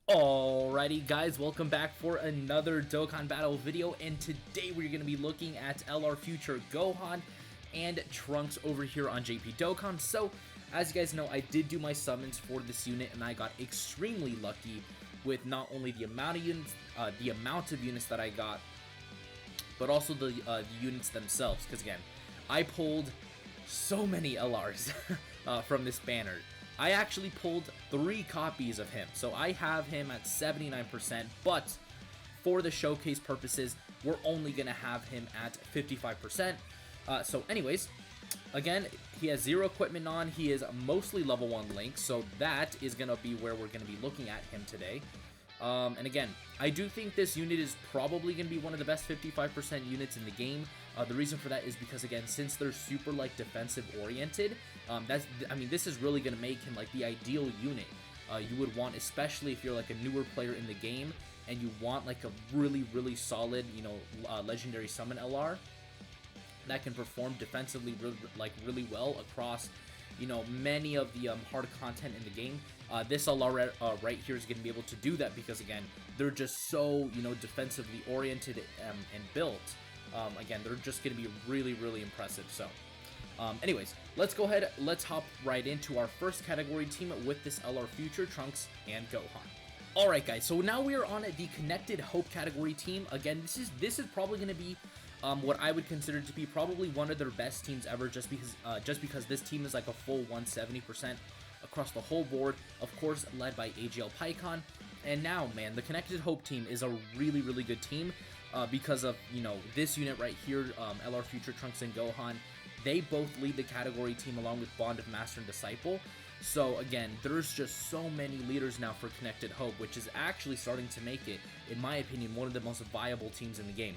Alrighty guys, welcome back for another Dokkan Battle video, and today we're going to be looking at LR Future Gohan and Trunks over here on JP Dokkan. So, as you guys know, I did do my summons for this unit, and I got extremely lucky with not only the amount of units, that I got, but also the units themselves, because again, I pulled so many LRs from this banner. I actually pulled 3 copies of him, so I have him at 79%, but for the showcase purposes, we're only going to have him at 55%. So anyways, again, he has 0 equipment on, he is mostly level 1 Link, so that is going to be where we're going to be looking at him today. And again, I do think this unit is probably going to be one of the best 55% units in the game. The reason for that is because, again, since they're super, like, defensive-oriented, this is really going to make him, like, the ideal unit you would want, especially if you're, like, a newer player in the game, and you want, like, a really, really solid, legendary summon LR that can perform defensively, really well across many of the hard content in the game. This LR right here is going to be able to do that because, again, they're just so, defensively oriented and built. Again, they're just going to be really, really impressive. So, anyways, let's go ahead. Let's hop right into our first category team with this LR Future, Trunks, and Gohan. Alright, guys, so now we are on the Connected Hope category team. Again, this is probably going to be what I would consider to be probably one of their best teams ever, just because this team is like a full 170% across the whole board, of course led by AGL Pycon. And now, man, the Connected Hope team is a really, really good team because of, this unit right here, LR Future, Trunks, and Gohan. They both lead the category team along with Bond of Master and Disciple. So again, there's just so many leaders now for Connected Hope, which is actually starting to make it, in my opinion, one of the most viable teams in the game.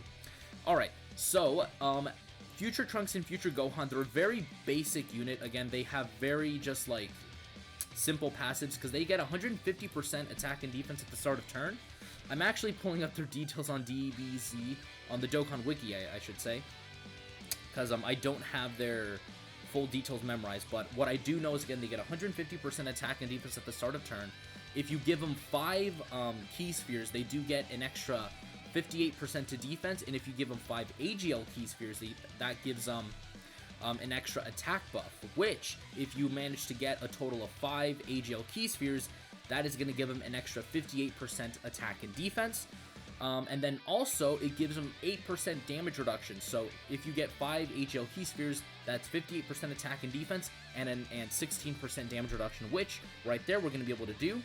Alright, so, Future Trunks and Future Gohan, they're a very basic unit. Again, they have very just, like, simple passives, because they get 150% attack and defense at the start of turn. I'm actually pulling up their details on DBZ, on the Dokkan Wiki, I should say, because I don't have their full details memorized, but what I do know is, again, they get 150% attack and defense at the start of turn. If you give them 5 key spheres, they do get an extra 58% to defense, and if you give them 5 AGL key spheres, that gives them an extra attack buff, which, if you manage to get a total of 5 AGL key spheres, that is going to give them an extra 58% attack and defense. And then also, it gives them 8% damage reduction. So if you get 5 AGL key spheres, that's 58% attack and defense, and 16% damage reduction, which, right there, we're going to be able to do,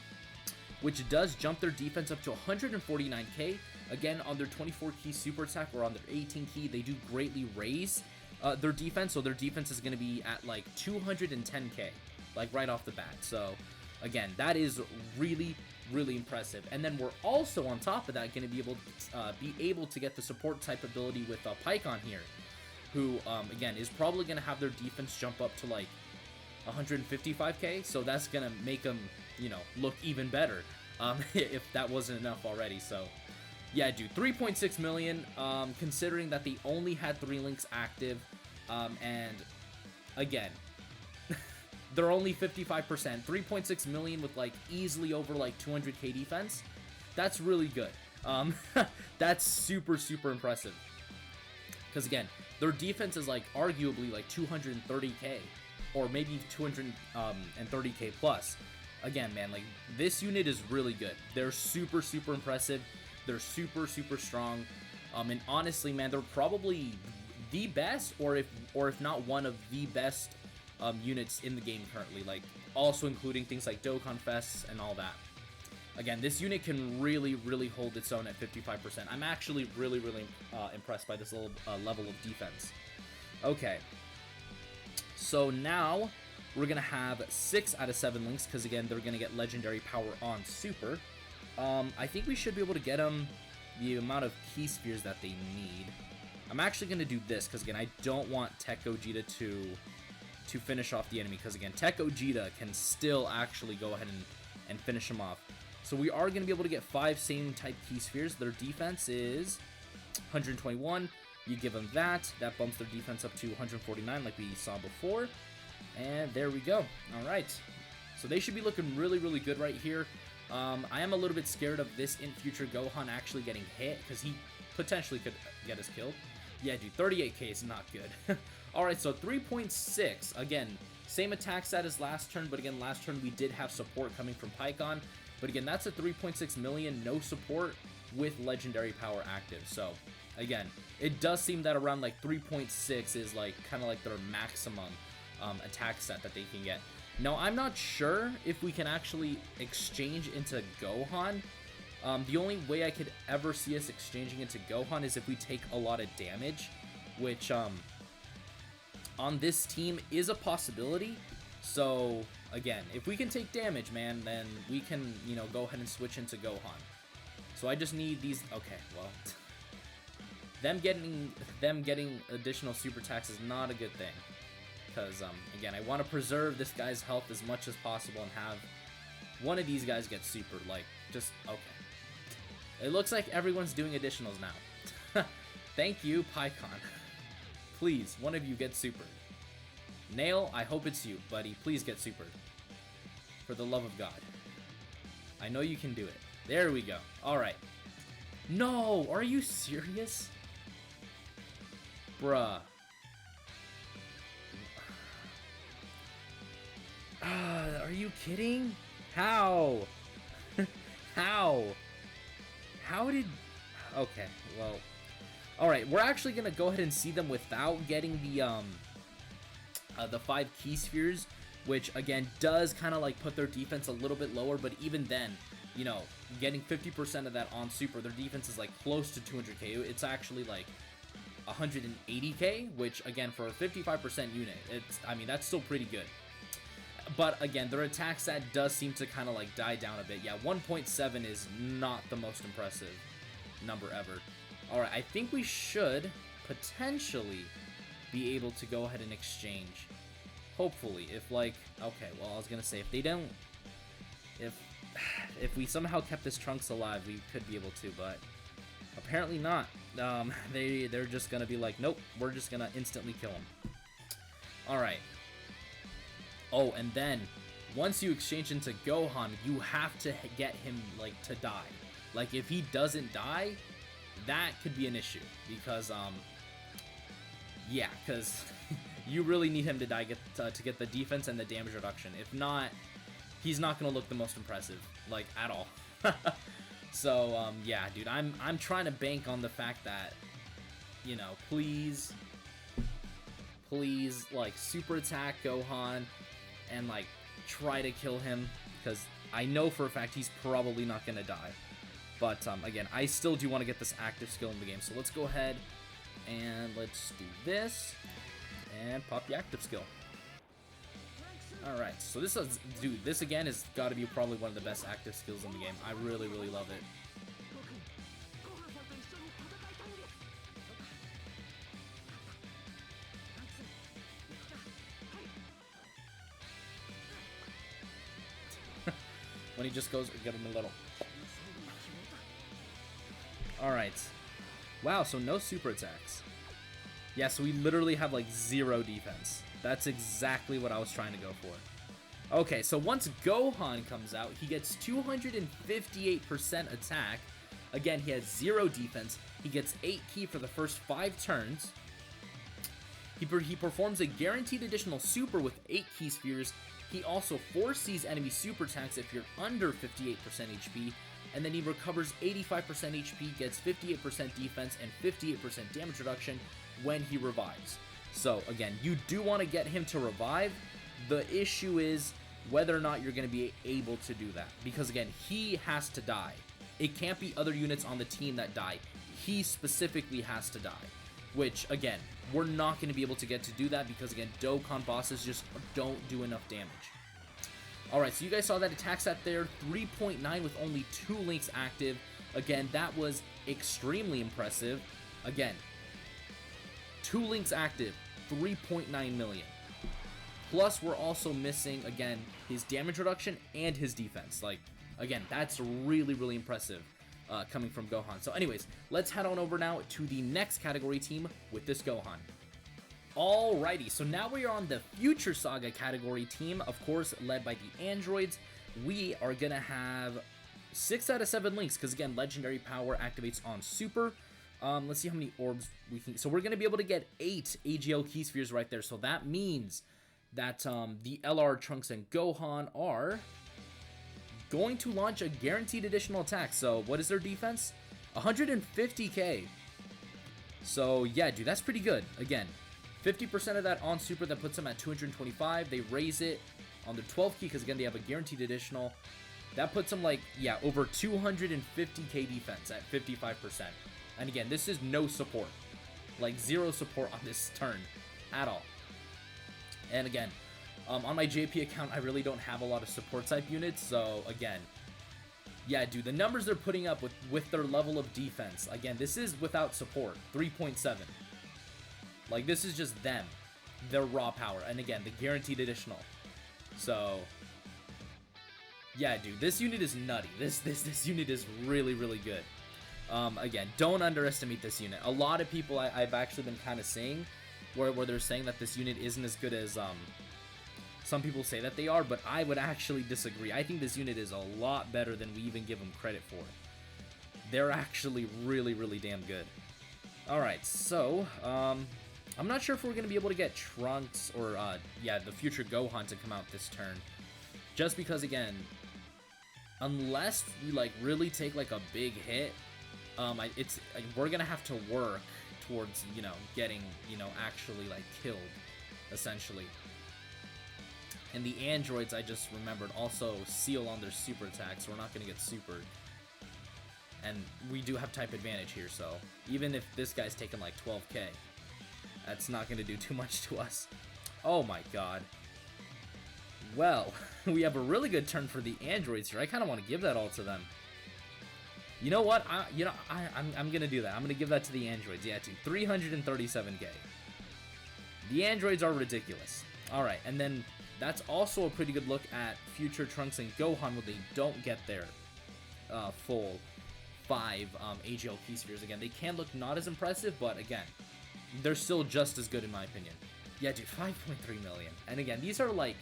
which does jump their defense up to 149k. Again, on their 24 key super attack or on their 18 key, they do greatly raise their defense, so their defense is going to be at like 210k, like right off the bat. So again, that is really, really impressive. And then we're also on top of that going to be able to get the support type ability with Pycon here, who again is probably going to have their defense jump up to like 155k, so that's gonna make them, look even better, if that wasn't enough already. So yeah, dude, 3.6 million, considering that they only had 3 links active, and again, they're only 55%, 3.6 million with like easily over like 200k defense. That's really good. That's super, super impressive, because again, their defense is like arguably like 230k, or maybe 230k plus. Again, man, like, this unit is really good. They're super, super impressive. They're super, super strong. And honestly, man, they're probably the best, or if not one of the best units in the game currently. Like, also including things like Dokkan Fests and all that. Again, this unit can really, really hold its own at 55%. I'm actually really, really impressed by this little level of defense. Okay. So now, we're going to have 6 out of 7 links, because again, they're going to get legendary power on super. I think we should be able to get them the amount of key spheres that they need. I'm actually going to do this, because again, I don't want Tech Gogeta to finish off the enemy, because again, Tech Gogeta can still actually go ahead and finish him off. So we are going to be able to get 5 same type key spheres. Their defense is 121. You give them that bumps their defense up to 149 like we saw before. And there we go. Alright. So they should be looking really, really good right here. I am a little bit scared of this in future Gohan actually getting hit, because he potentially could get us killed. Yeah, dude, 38k is not good. Alright, so 3.6. Again, same attack stat as last turn, but again, last turn we did have support coming from Pycon. But again, that's a 3.6 million, no support with legendary power active. So, again, it does seem that around like 3.6 is like kind of like their maximum attack set that they can get. Now, I'm not sure if we can actually exchange into Gohan. The only way I could ever see us exchanging into Gohan is if we take a lot of damage, which on this team is a possibility. So, again, if we can take damage, man, then we can, you know, go ahead and switch into Gohan. So I just need these. Okay, well, them getting additional super attacks is not a good thing, because again, I want to preserve this guy's health as much as possible and have one of these guys get super. Like, just okay. It looks like everyone's doing additionals now. Thank you, Pycon. Please, one of you get supered. Nail, I hope it's you, buddy. Please get supered. For the love of God. I know you can do it. There we go. Alright. No! Are you serious? Bruh. Are you kidding? How? How? How did... Okay, well... Alright, we're actually gonna go ahead and see them without getting the 5 key spheres, which again does kind of like put their defense a little bit lower, but even then, you know, getting 50% of that on super, their defense is like close to 200k. It's actually like 180k, which again for a 55% unit, it's, I mean, that's still pretty good. But again, their attack stat does seem to kind of like die down a bit. Yeah, 1.7 is not the most impressive number ever. Alright, I think we should potentially be able to go ahead and exchange. Hopefully, if like, okay, well, I was gonna say, if they don't, if we somehow kept this Trunks alive, we could be able to, but apparently not. They're just gonna be like, nope, we're just gonna instantly kill him. Alright. Oh, and then, once you exchange into Gohan, you have to get him, like, to die. Like, if he doesn't die, that could be an issue, because, yeah, because you really need him to die to get the defense and the damage reduction. If not, he's not going to look the most impressive, like, at all. So, yeah, dude, I'm trying to bank on the fact that, you know, please, like, super attack Gohan and, like, try to kill him, because I know for a fact he's probably not going to die. But, again, I still do want to get this active skill in the game, so let's go ahead and let's do this and pop the active skill. Alright, so this is, dude, this again has got to be probably one of the best active skills in the game. I really, really love it. When he just goes, get him a little. Alright. Wow, so no super attacks. Yeah, so we literally have like 0 defense. That's exactly what I was trying to go for. Okay, so once Gohan comes out, he gets 258% attack. Again, he has 0 defense. He gets 8 ki for the first 5 turns. He performs a guaranteed additional super with 8 ki spheres. He also foresees enemy super attacks if you're under 58% HP. And then he recovers 85% HP, gets 58% defense, and 58% damage reduction when he revives. So, again, you do want to get him to revive. The issue is whether or not you're going to be able to do that. Because, again, he has to die. It can't be other units on the team that die. He specifically has to die. Which, again, we're not going to be able to get to do that because, again, Dokkan bosses just don't do enough damage. Alright, so you guys saw that attack stat there, 3.9 with only 2 links active. Again, that was extremely impressive. Again, 2 links active, 3.9 million. Plus, we're also missing, again, his damage reduction and his defense. Like, again, that's really, really impressive coming from Gohan. So anyways, let's head on over now to the next category team with this Gohan. Alrighty, so now we are on the Future Saga category team, of course, led by the androids. We are gonna have 6 out of 7 links, because again, legendary power activates on super. Let's see how many orbs we can. So we're going to be able to get 8 AGL key spheres right there. So that means that the LR Trunks and Gohan are going to launch a guaranteed additional attack. So what is their defense? 150k. So yeah, dude, that's pretty good. Again, 50% of that on super, that puts them at 225. They raise it on their 12 key because again, they have a guaranteed additional. That puts them like, yeah, over 250k defense at 55%. And again, this is no support. Like, 0 support on this turn at all. And again, on my JP account, I really don't have a lot of support type units. So again, yeah, dude, the numbers they're putting up with their level of defense. Again, this is without support, 3.7. Like, this is just them, their raw power. And again, the guaranteed additional. So yeah, dude, this unit is nutty. This unit is really, really good. Again, don't underestimate this unit. A lot of people I've actually been kind of saying where they're saying that this unit isn't as good as some people say that they are, but I would actually disagree. I think this unit is a lot better than we even give them credit for. They're actually really, really damn good. Alright, so I'm not sure if we're going to be able to get Trunks or yeah, the future Gohan to come out this turn. Just because, again, unless we like really take like a big hit, we're gonna have to work towards, you know, getting, you know, actually like killed, essentially. And the androids, I just remembered, also seal on their super attacks, so we're not gonna get supered. And we do have type advantage here, so even if this guy's taking like 12k, that's not gonna do too much to us. Oh my god. Well, we have a really good turn for the androids here. I kind of want to give that all to them. You know what? I'm gonna do that. I'm gonna give that to the androids. Yeah, dude, 337k. The androids are ridiculous. All right, and then that's also a pretty good look at future Trunks and Gohan when they don't get their full 5 AGL key spheres. Again, they can look not as impressive, but again, they're still just as good in my opinion. Yeah, dude, 5.3 million. And again, these are like,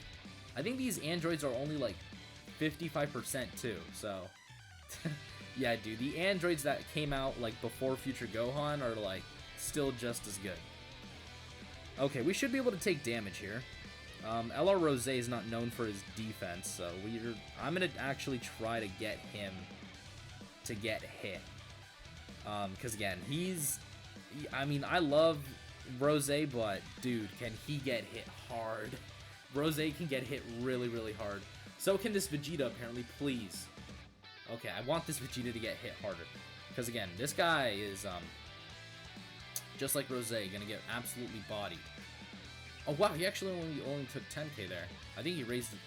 I think these androids are only like 55% too, so yeah, dude, the androids that came out like before Future Gohan are like still just as good. Okay, we should be able to take damage here. LR Rose is not known for his defense, so I'm gonna actually try to get him to get hit. Because again, I mean, I love Rose, but dude, can he get hit hard? Rose can get hit really, really hard. So can this Vegeta, apparently, please. Okay, I want this Vegeta to get hit harder. Because again, this guy is, just like Rose, gonna get absolutely bodied. Oh wow, he actually only took 10k there. I think he raised it.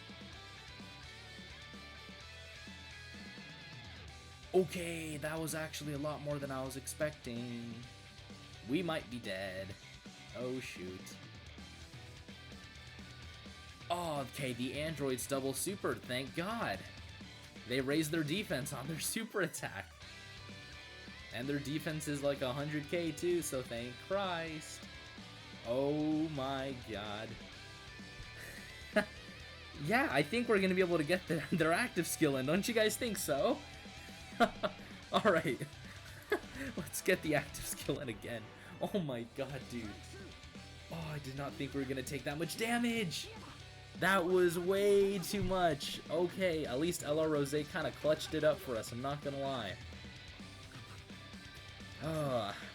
Okay, that was actually a lot more than I was expecting. We might be dead. Oh shoot. Oh, okay, the androids double super, thank God. They raised their defense on their super attack. And their defense is like 100k too, so thank Christ. Oh my God. Yeah, I think we're gonna be able to get their active skill in, don't you guys think so? Alright. Let's get the active skill in again. Oh my God, dude. Oh, I did not think we were gonna take that much damage. That was way too much. Okay, at least LR Rose kind of clutched it up for us, I'm not gonna lie.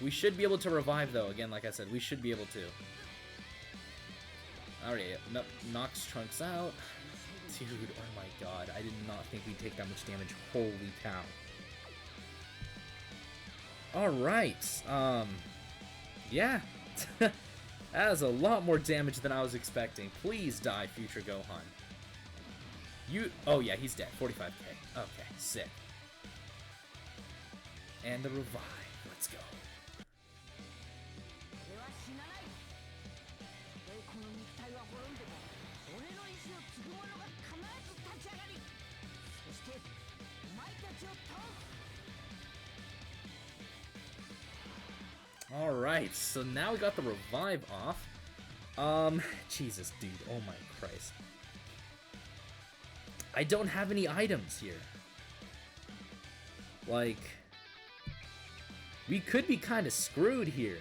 We should be able to revive though, again, like I said, we should be able to. Alright, knocks Trunks out. Dude, oh my God, I did not think we'd take that much damage, holy cow. Alright, yeah. That is a lot more damage than I was expecting. Please die, Future Gohan. Oh yeah, he's dead. 45k. Okay, sick. And the revive. Let's go. Alright, so now we got the revive off. Jesus, dude, oh my Christ. I don't have any items here. Like, we could be kind of screwed here.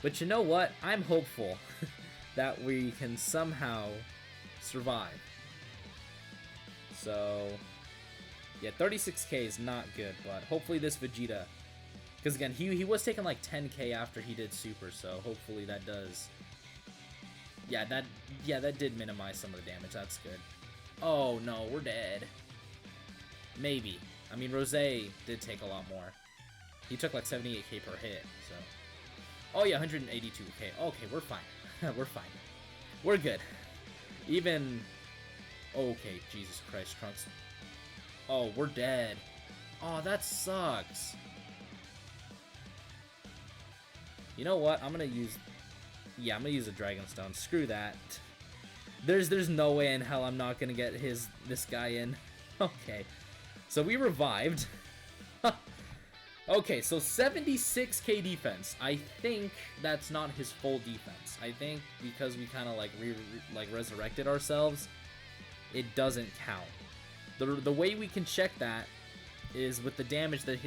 But you know what? I'm hopeful that we can somehow survive. So, yeah, 36k is not good, but hopefully this Vegeta... Because again, he was taking like 10k after he did Super, so hopefully that does... Yeah, that did minimize some of the damage. That's good. Oh, no, we're dead. Maybe. I mean, Rose did take a lot more. He took like 78k per hit, so... Oh, yeah, 182k. Okay, we're fine. We're fine. We're good. Even... Okay, Jesus Christ, Trunks. Oh, we're dead. Oh, that sucks. You know what? I'm gonna use... Yeah, I'm gonna use a Dragon Stone. Screw that. There's no way in hell I'm not gonna get this guy in. Okay. So we revived. Okay, so 76k defense. I think that's not his full defense. I think because we kind of like resurrected ourselves, it doesn't count. The way we can check that is with the damage that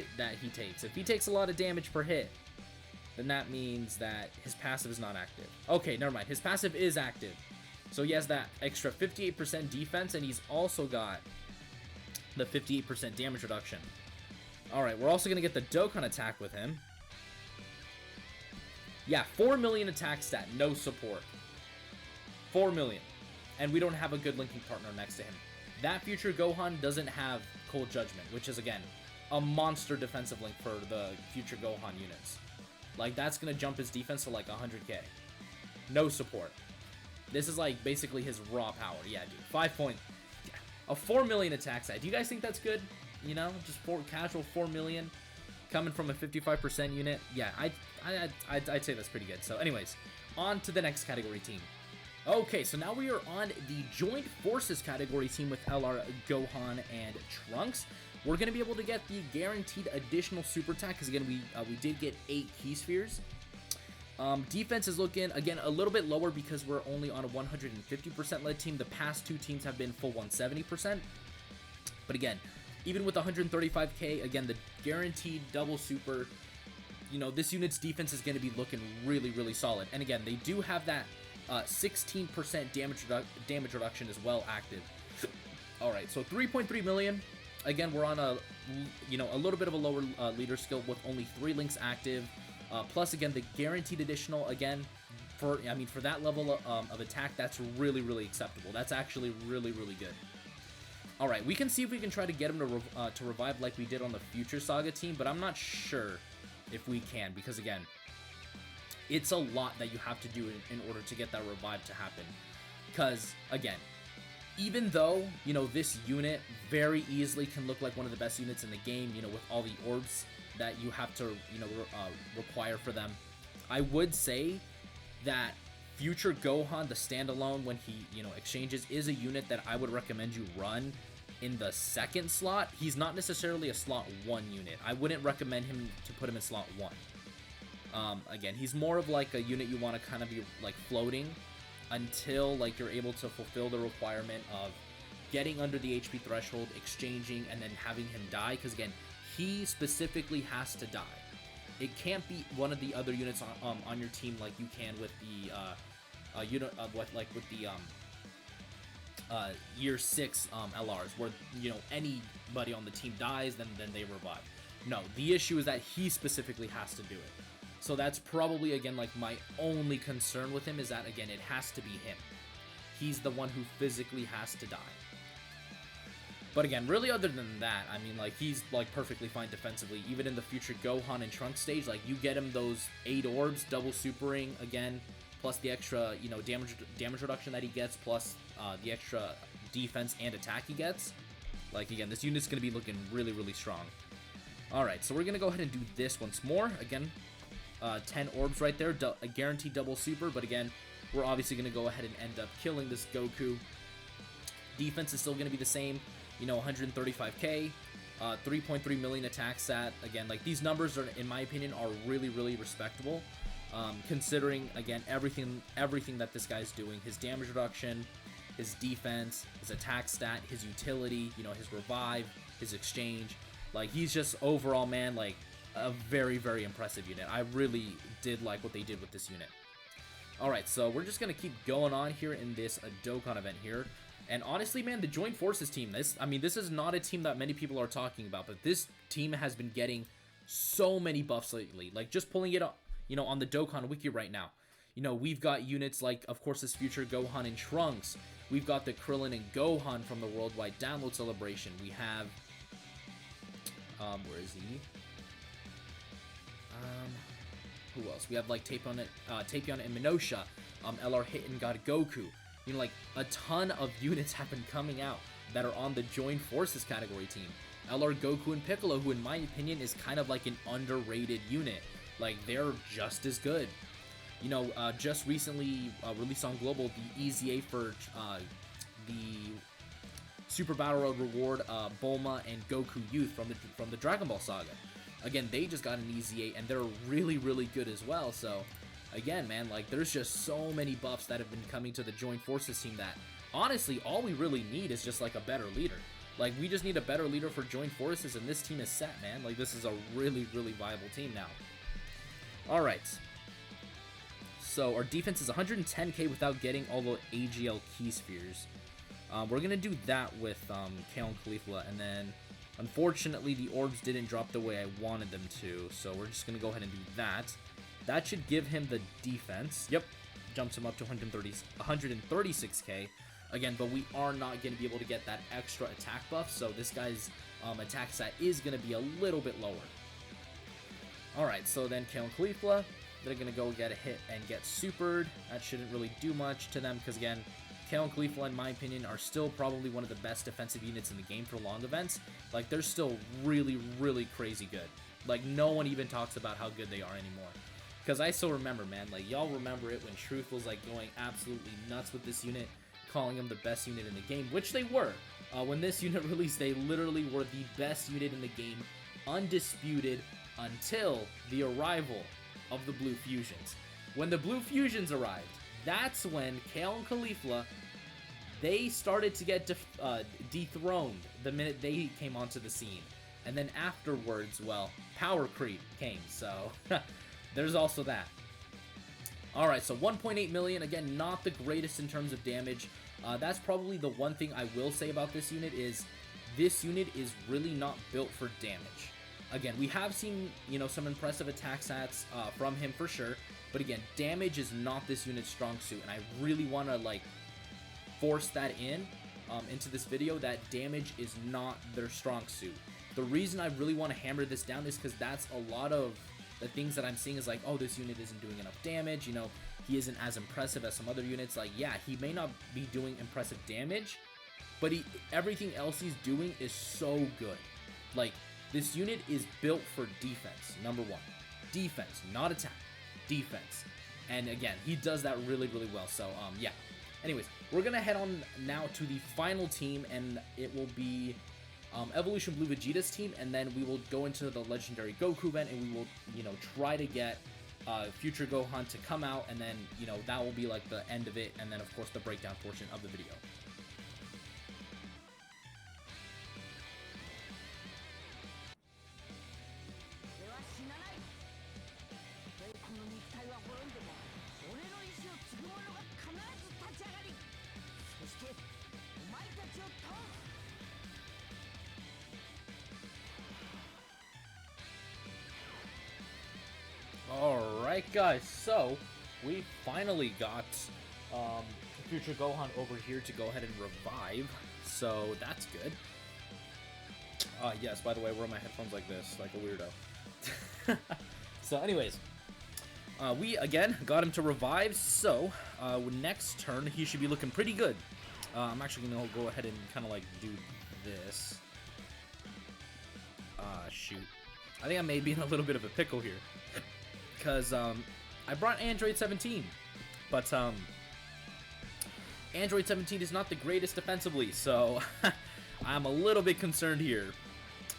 he takes. If he takes a lot of damage per hit, then that means that his passive is not active. Okay, never mind. His passive is active. So he has that extra 58% defense, and he's also got the 58% damage reduction. Alright, we're also going to get the Dokkan attack with him. Yeah, 4 million attack stat, no support. 4 million. And we don't have a good linking partner next to him. That future Gohan doesn't have Cold Judgment, which is, again, a monster defensive link for the future Gohan units. Like, that's going to jump his defense to, like, 100k. No support. This is, like, basically his raw power. Yeah, dude. 5 point... A 4 million attack stat. Do you guys think that's good? You know, just casual 4 million coming from a 55% unit. Yeah, I'd say that's pretty good. So anyways, on to the next category team. Okay, so now we are on the Joint Forces category team with LR, Gohan, and Trunks. We're going to be able to get the guaranteed additional super attack because, again, we did get 8 Key Spheres. Defense is looking, again, a little bit lower because we're only on a 150% lead team. The past 2 teams have been full 170%. But again, even with 135k, again, the guaranteed double super, you know, this unit's defense is going to be looking really, really solid. And again, they do have that 16% damage reduction as well active. All right, so 3.3 million. Again, we're on a, you know, a little bit of a lower leader skill with only 3 links active. Plus, again, the guaranteed additional, again, for that level of attack, that's really, really acceptable. That's actually really, really good. All right, we can see if we can try to get him to revive like we did on the Future Saga team, but I'm not sure if we can because, again, it's a lot that you have to do in order to get that revive to happen. Because, again, even though, you know, this unit very easily can look like one of the best units in the game, you know, with all the orbs that you have to, you know, require for them, I would say that Future Gohan, the standalone, when he, you know, exchanges, is a unit that I would recommend you run in the second slot. He's not necessarily a slot 1 unit. I wouldn't recommend him to put him in slot 1. Again, he's more of like a unit you want to kind of be like floating until like you're able to fulfill the requirement of getting under the HP threshold, exchanging, and then having him die. Because again, he specifically has to die. It can't be one of the other units on your team like you can with the unit with the year 6 LRs, where, you know, anybody on the team dies, then they revive. No, the issue is that he specifically has to do it. So that's probably, again, like my only concern with him is that, again, it has to be him. He's the one who physically has to die. But again, really other than that, I mean, like, he's, like, perfectly fine defensively. Even in the future Gohan and Trunks stage, like, you get him those 8 orbs, double supering, again, plus the extra, you know, damage reduction that he gets, plus the extra defense and attack he gets. Like, again, this unit's going to be looking really, really strong. Alright, so we're going to go ahead and do this once more. Again, 10 orbs right there, a guaranteed double super, but again, we're obviously going to go ahead and end up killing this Goku. Defense is still going to be the same, you know, 135k, 3.3 million attack stat. Again, like, these numbers are, in my opinion, are really, really respectable, considering, again, everything that this guy's doing, his damage reduction, his defense, his attack stat, his utility, you know, his revive, his exchange. Like, he's just overall, man, like, a very, very impressive unit. I really did like what they did with this unit. Alright, so we're just going to keep going on here in this Dokkan event here. And honestly, man, the Joint Forces team, this is not a team that many people are talking about, but this team has been getting so many buffs lately. Like, just pulling it up, you know, on the Dokkan wiki right now. You know, we've got units like, of course, this future Gohan and Trunks. We've got the Krillin and Gohan from the Worldwide Download Celebration. We have, where is he? Who else? We have like Tapion and Minosha, LR Hit and God Goku. You know, like a ton of units have been coming out that are on the Joint Forces category team. LR Goku and Piccolo, who in my opinion is kind of like an underrated unit. Like, they're just as good. You know, just recently released on Global, the EZA for the Super Battle Road Reward, Bulma and Goku Youth from the Dragon Ball Saga. Again, they just got an EZA, and they're really, really good as well. So, again, man, like, there's just so many buffs that have been coming to the Joint Forces team that, honestly, all we really need is just, like, a better leader. Like, we just need a better leader for Joint Forces, and this team is set, man. Like, this is a really, really viable team now. Alright. So, our defense is 110k without getting all the AGL key spheres. We're going to do that with Kale and Caulifla, and then, unfortunately, the orbs didn't drop the way I wanted them to, so we're just going to go ahead and do that. That should give him the defense. Yep, jumps him up to 136k. Again, but we are not going to be able to get that extra attack buff, so this guy's attack stat is going to be a little bit lower. Alright, so then Kale and Caulifla, they're going to go get a hit and get supered. That shouldn't really do much to them, because again, Kale and Caulifla, in my opinion, are still probably one of the best defensive units in the game for long events. Like, they're still really, really crazy good. Like, no one even talks about how good they are anymore. Because I still remember, man, like, y'all remember it when Truth was, like, going absolutely nuts with this unit, calling them the best unit in the game, which they were. When this unit released, they literally were the best unit in the game, undisputed, until the arrival of the Blue Fusions. When the Blue Fusions arrived, that's when Kale and Caulifla, they started to get dethroned the minute they came onto the scene. And then afterwards, well, power creep came, so there's also that. Alright, so 1.8 million, again, not the greatest in terms of damage. That's probably the one thing I will say about this unit is really not built for damage. Again, we have seen, you know, some impressive attack stats from him for sure, but again, damage is not this unit's strong suit, and I really want to, like, force that into this video, that damage is not their strong suit. The reason I really want to hammer this down is because that's a lot of the things that I'm seeing is like, oh, this unit isn't doing enough damage, you know, he isn't as impressive as some other units. Like, yeah, he may not be doing impressive damage, but everything else he's doing is so good. Like, this unit is built for defense, number one. Defense, not attack. Defense. And again, he does that really, really well. So, yeah. Anyways, we're going to head on now to the final team, and it will be Evolution Blue Vegeta's team, and then we will go into the Legendary Goku event, and we will, you know, try to get Future Gohan to come out, and then, you know, that will be like the end of it, and then, of course, the breakdown portion of the video. Alright guys, so we finally got Future Gohan over here to go ahead and revive, so that's good. Yes, by the way, I wear my headphones like this, like a weirdo. So anyways, we again got him to revive, so next turn he should be looking pretty good. I'm actually going to go ahead and kind of like do this. Shoot. I think I may be in a little bit of a pickle here. Because I brought Android 17, but Android 17 is not the greatest defensively, so I'm a little bit concerned here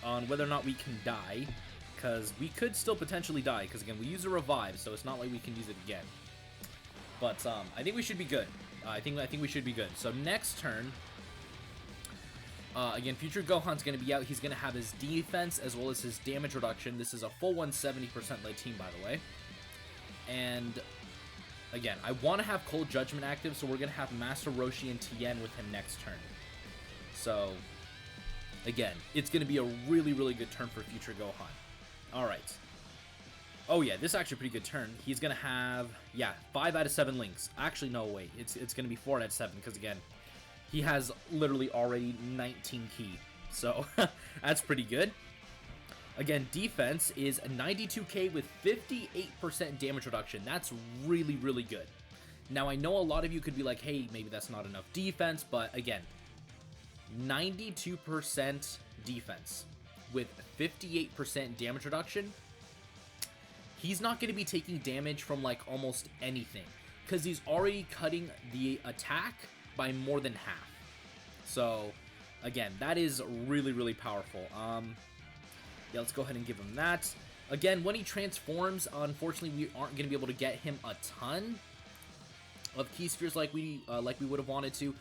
on whether or not we can die, because we could still potentially die, because again, we use a revive, so it's not like we can use it again. But I think we should be good. I think we should be good. So next turn, Again, future Gohan's going to be out. He's going to have his defense as well as his damage reduction. This is a full 170% lead team, by the way. And again, I want to have Cold Judgment active, so we're going to have Master Roshi and Tien with him next turn. So, again, it's going to be a really, really good turn for future Gohan. Alright. Oh yeah, this is actually a pretty good turn. He's going to have, yeah, 5 out of 7 links. Actually, no, wait. It's going to be 4 out of 7, because again, he has literally already 19 key. So, that's pretty good. Again, defense is 92k with 58% damage reduction. That's really, really good. Now, I know a lot of you could be like, hey, maybe that's not enough defense, but again, 92% defense with 58% damage reduction. He's not going to be taking damage from like almost anything because he's already cutting the attack by more than half. So, again, that is really, really powerful. Yeah, let's go ahead and give him that. Again, when he transforms, unfortunately, we aren't going to be able to get him a ton of key spheres like we would have wanted to.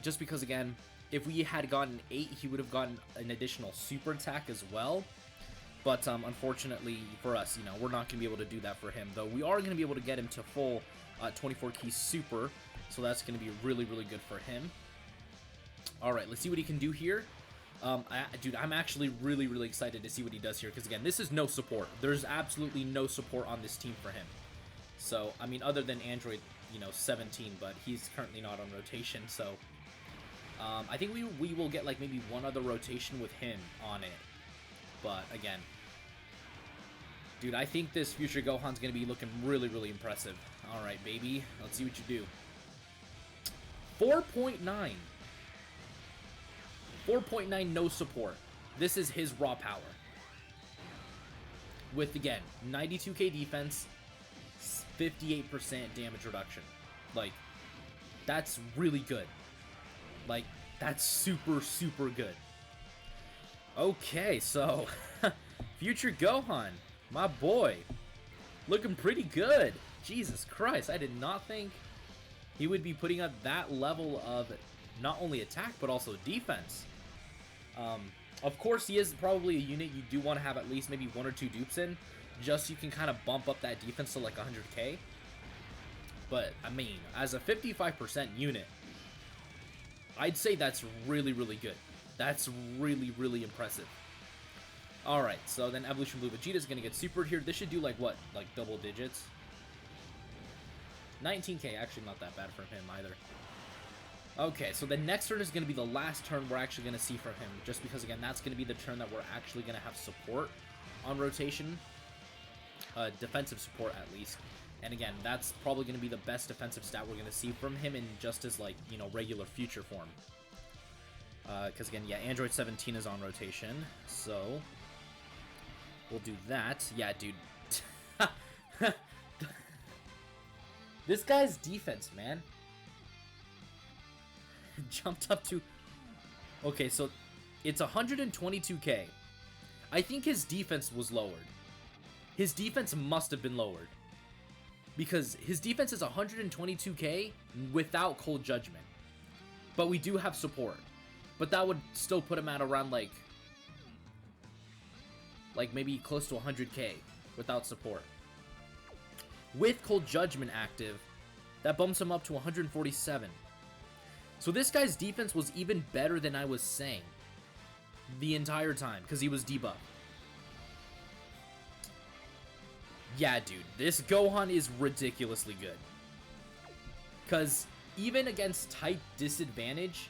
Just because, again, if we had gotten 8, he would have gotten an additional super attack as well. But unfortunately for us, you know, we're not going to be able to do that for him. Though we are going to be able to get him to full 24 key super. So that's going to be really, really good for him. Alright, let's see what he can do here. Dude, I'm actually really, really excited to see what he does here, because again, this is no support. There's absolutely no support on this team for him. So, I mean, other than Android, you know, 17, but he's currently not on rotation, so I think we will get like maybe one other rotation with him on it. But again, dude, I think this future Gohan's going to be looking really, really impressive. Alright, baby, let's see what you do. 4.9. 4.9 no support. This is his raw power. With, again, 92k defense, 58% damage reduction. Like, that's really good. Like, that's super, super good. Okay, so, future Gohan, my boy, looking pretty good. Jesus Christ, I did not think he would be putting up that level of not only attack, but also defense. Of course, he is probably a unit you do want to have at least maybe 1 or 2 dupes in, just so you can kind of bump up that defense to like 100k. But, I mean, as a 55% unit, I'd say that's really, really good. That's really, really impressive. Alright, so then Evolution Blue Vegeta is going to get supered here. This should do like what? Like double digits? 19k, actually not that bad for him either. Okay, so the next turn is going to be the last turn we're actually going to see from him, just because, again, that's going to be the turn that we're actually going to have support on rotation. Defensive support, at least. And, again, that's probably going to be the best defensive stat we're going to see from him in just his, like, you know, regular future form. Because, again, yeah, Android 17 is on rotation, so we'll do that. Yeah, dude. This guy's defense, man. Jumped up to... Okay, so it's 122k. I think his defense was lowered. His defense must have been lowered. Because his defense is 122k without Cold Judgment. But we do have support. But that would still put him at around like maybe close to 100k without support. With Cold Judgment active, that bumps him up to 147. So this guy's defense was even better than I was saying the entire time, because he was debuffed. Yeah, dude, this Gohan is ridiculously good. Because even against type disadvantage,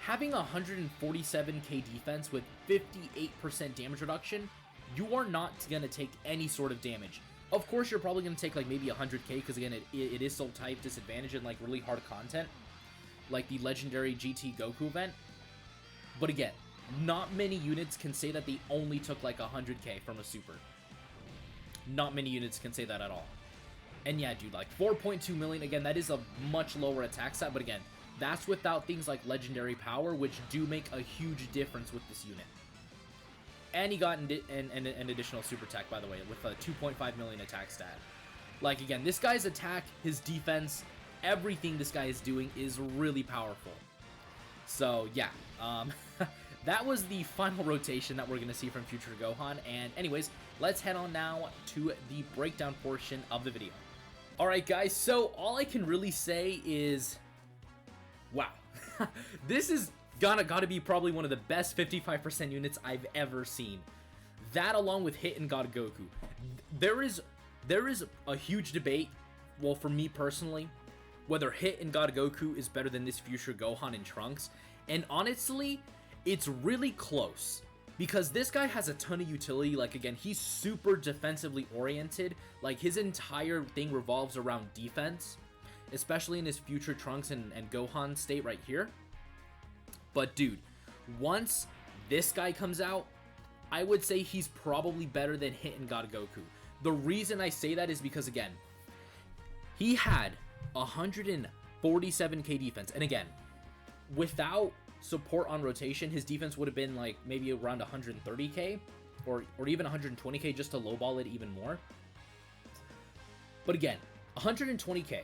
having 147k defense with 58% damage reduction, you are not going to take any sort of damage. Of course, you're probably going to take like maybe 100k, because again, it is still type disadvantage and like really hard content, like the legendary GT Goku event. But again, not many units can say that they only took like 100k from a super. Not many units can say that at all. And yeah, dude, like 4.2 million, again, that is a much lower attack stat, but again, that's without things like legendary power, which do make a huge difference with this unit. And he got an additional super attack, by the way, with a 2.5 million attack stat. Like, again, this guy's attack, his defense, everything this guy is doing is really powerful. So, yeah. That was the final rotation that we're going to see from Future Gohan. And anyways, let's head on now to the breakdown portion of the video. Alright guys, so all I can really say is, wow. This is gotta be probably one of the best 55% units I've ever seen. That along with Hit and God Goku. There is a huge debate, well for me personally, whether Hit and God Goku is better than this Future Gohan and Trunks. And honestly, it's really close. Because this guy has a ton of utility. Like, again, he's super defensively oriented. Like, his entire thing revolves around defense. Especially in his Future Trunks and Gohan state right here. But, dude, once this guy comes out, I would say he's probably better than Hit and God Goku. The reason I say that is because, again, he had 147k defense. And again, without support on rotation, his defense would have been like maybe around 130k or even 120k just to lowball it even more. But again, 120k,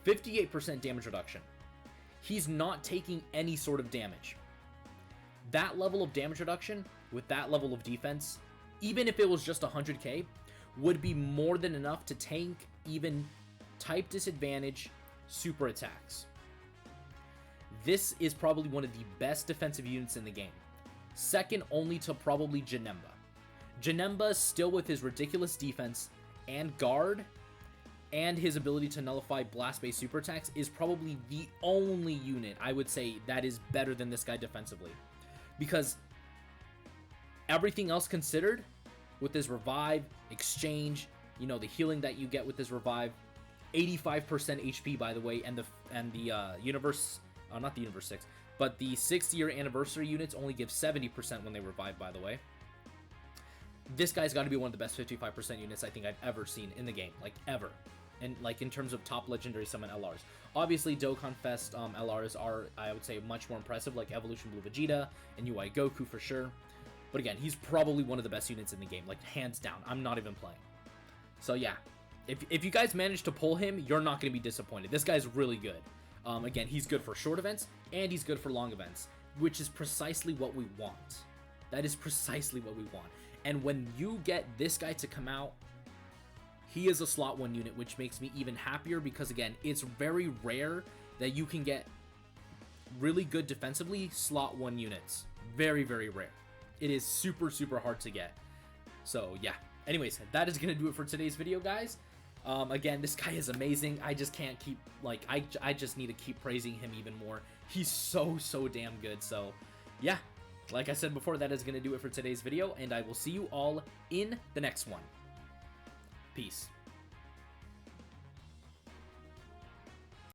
58% damage reduction. He's not taking any sort of damage. That level of damage reduction with that level of defense, even if it was just 100k, would be more than enough to tank even type disadvantage super attacks. This is probably one of the best defensive units in the game. Second only to probably Janemba. Janemba, still with his ridiculous defense and guard, and his ability to nullify blast-based super attacks, is probably the only unit I would say that is better than this guy defensively. Because everything else considered, with his revive, exchange, you know, the healing that you get with his revive, 85% HP by the way, and the universe, not the universe 6, but the 6th-year anniversary units only give 70% when they revive, by the way. This guy's got to be one of the best 55% units I think I've ever seen in the game, like ever. And like in terms of top legendary summon LRs. Obviously, Dokkan Fest LRs are, I would say, much more impressive, like Evolution Blue Vegeta and UI Goku for sure. But again, he's probably one of the best units in the game, like hands down. I'm not even playing. So yeah, if you guys manage to pull him, you're not going to be disappointed. This guy's really good. Again, he's good for short events and he's good for long events, which is precisely what we want. That is precisely what we want. And when you get this guy to come out, he is a slot 1 unit, which makes me even happier because, again, it's very rare that you can get really good defensively slot 1 units. Very, very rare. It is super, super hard to get. So, yeah. Anyways, that is going to do it for today's video, guys. Again, this guy is amazing. I just can't keep, like, I just need to keep praising him even more. He's so, so damn good. So, yeah. Like I said before, that is going to do it for today's video, and I will see you all in the next one. Peace.